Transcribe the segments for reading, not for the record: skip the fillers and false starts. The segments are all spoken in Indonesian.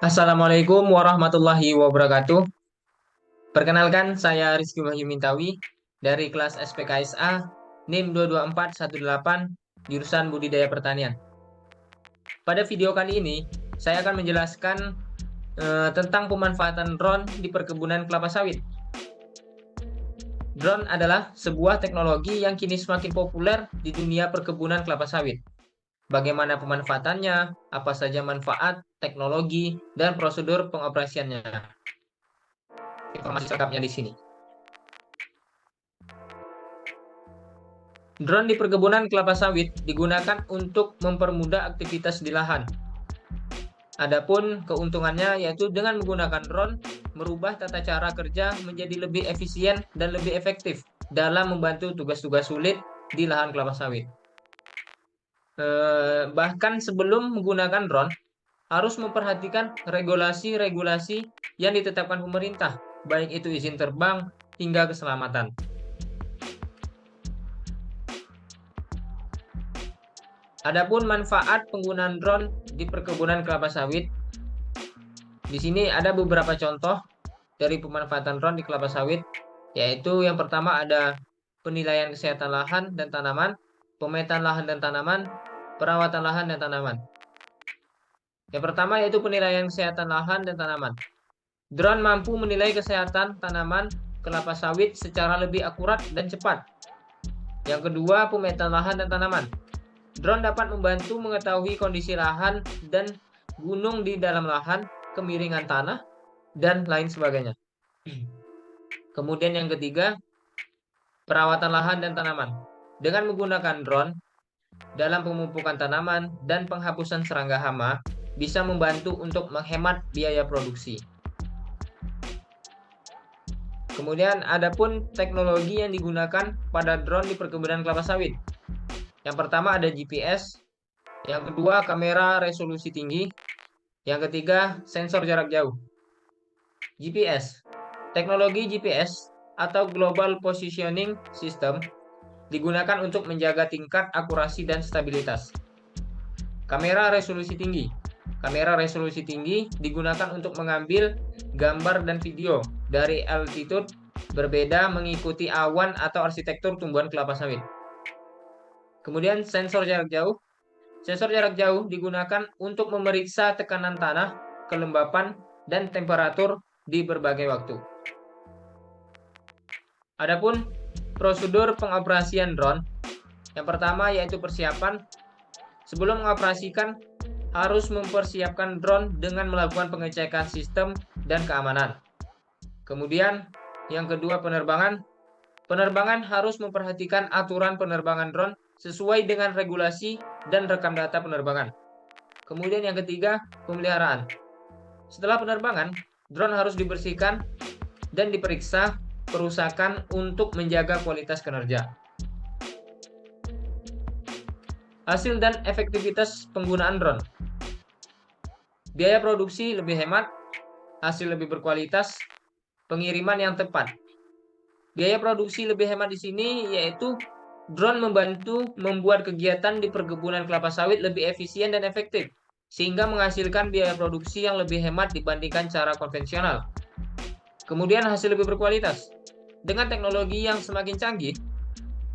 Assalamualaikum warahmatullahi wabarakatuh. Perkenalkan, saya Rizky Wahyu Mintawi dari kelas SPKSA NIM 22418 jurusan Budidaya Pertanian. Pada video kali ini, saya akan menjelaskan tentang pemanfaatan drone di perkebunan kelapa sawit. Drone adalah sebuah teknologi yang kini semakin populer di dunia perkebunan kelapa sawit. Bagaimana pemanfaatannya, apa saja manfaat, teknologi, dan prosedur pengoperasiannya. Informasi lengkapnya di sini. Drone di perkebunan kelapa sawit digunakan untuk mempermudah aktivitas di lahan. Adapun keuntungannya yaitu dengan menggunakan drone merubah tata cara kerja menjadi lebih efisien dan lebih efektif dalam membantu tugas-tugas sulit di lahan kelapa sawit. Bahkan sebelum menggunakan drone harus memperhatikan regulasi-regulasi yang ditetapkan pemerintah, baik itu izin terbang hingga keselamatan. Adapun manfaat penggunaan drone di perkebunan kelapa sawit, di sini ada beberapa contoh dari pemanfaatan drone di kelapa sawit, yaitu yang pertama ada penilaian kesehatan lahan dan tanaman, pemetaan lahan dan tanaman, perawatan lahan dan tanaman. Yang pertama yaitu penilaian kesehatan lahan dan tanaman. Drone mampu menilai kesehatan tanaman kelapa sawit secara lebih akurat dan cepat. Yang kedua, pemetaan lahan dan tanaman. Drone dapat membantu mengetahui kondisi lahan dan gunung di dalam lahan, kemiringan tanah, dan lain sebagainya. Kemudian yang ketiga, perawatan lahan dan tanaman. Dengan menggunakan drone, dalam pemupukan tanaman dan penghapusan serangga hama, bisa membantu untuk menghemat biaya produksi. Kemudian adapun teknologi yang digunakan pada drone di perkebunan kelapa sawit. Yang pertama ada GPS, yang kedua kamera resolusi tinggi, yang ketiga sensor jarak jauh. GPS. Teknologi GPS atau Global Positioning System digunakan untuk menjaga tingkat akurasi dan stabilitas. Kamera resolusi tinggi. Kamera resolusi tinggi digunakan untuk mengambil gambar dan video dari altitude berbeda mengikuti awan atau arsitektur tumbuhan kelapa sawit. Kemudian sensor jarak jauh. Sensor jarak jauh digunakan untuk memeriksa tekanan tanah, kelembapan, dan temperatur di berbagai waktu. Adapun prosedur pengoperasian drone, yang pertama yaitu persiapan. Sebelum mengoperasikan, harus mempersiapkan drone dengan melakukan pengecekan sistem dan keamanan. Kemudian, yang kedua penerbangan. Penerbangan harus memperhatikan aturan penerbangan drone sesuai dengan regulasi dan rekam data penerbangan. Kemudian yang ketiga, pemeliharaan. Setelah penerbangan, drone harus dibersihkan dan diperiksa kerusakan untuk menjaga kualitas kinerja. Hasil dan efektivitas penggunaan drone. Biaya produksi lebih hemat, hasil lebih berkualitas, pengiriman yang tepat. Biaya produksi lebih hemat di sini yaitu drone membantu membuat kegiatan di perkebunan kelapa sawit lebih efisien dan efektif, sehingga menghasilkan biaya produksi yang lebih hemat dibandingkan cara konvensional. Kemudian hasil lebih berkualitas. Dengan teknologi yang semakin canggih,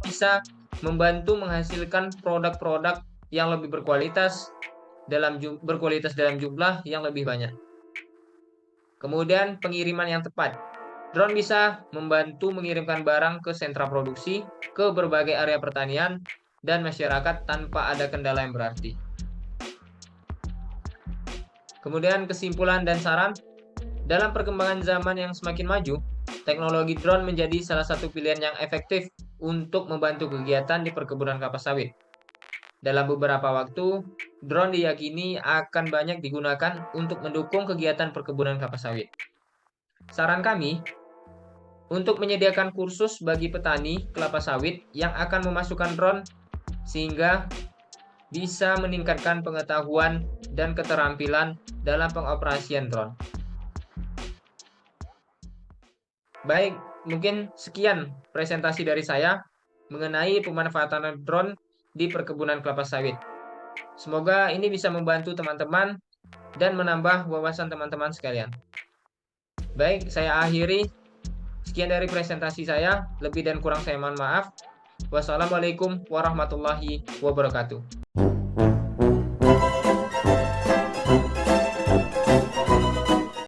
bisa membantu menghasilkan produk-produk yang lebih berkualitas dalam jumlah yang lebih banyak. Kemudian pengiriman yang tepat. Drone bisa membantu mengirimkan barang ke sentra produksi, ke berbagai area pertanian, dan masyarakat tanpa ada kendala yang berarti. Kemudian kesimpulan dan saran, dalam perkembangan zaman yang semakin maju, teknologi drone menjadi salah satu pilihan yang efektif untuk membantu kegiatan di perkebunan kelapa sawit. Dalam beberapa waktu, drone diyakini akan banyak digunakan untuk mendukung kegiatan perkebunan kelapa sawit. Saran kami, untuk menyediakan kursus bagi petani kelapa sawit yang akan memasukkan drone sehingga bisa meningkatkan pengetahuan dan keterampilan dalam pengoperasian drone. Baik, mungkin sekian presentasi dari saya mengenai pemanfaatan drone di perkebunan kelapa sawit. Semoga ini bisa membantu teman-teman dan menambah wawasan teman-teman sekalian. Baik, saya akhiri. Sekian dari presentasi saya. Lebih dan kurang saya mohon maaf. Wassalamualaikum warahmatullahi wabarakatuh.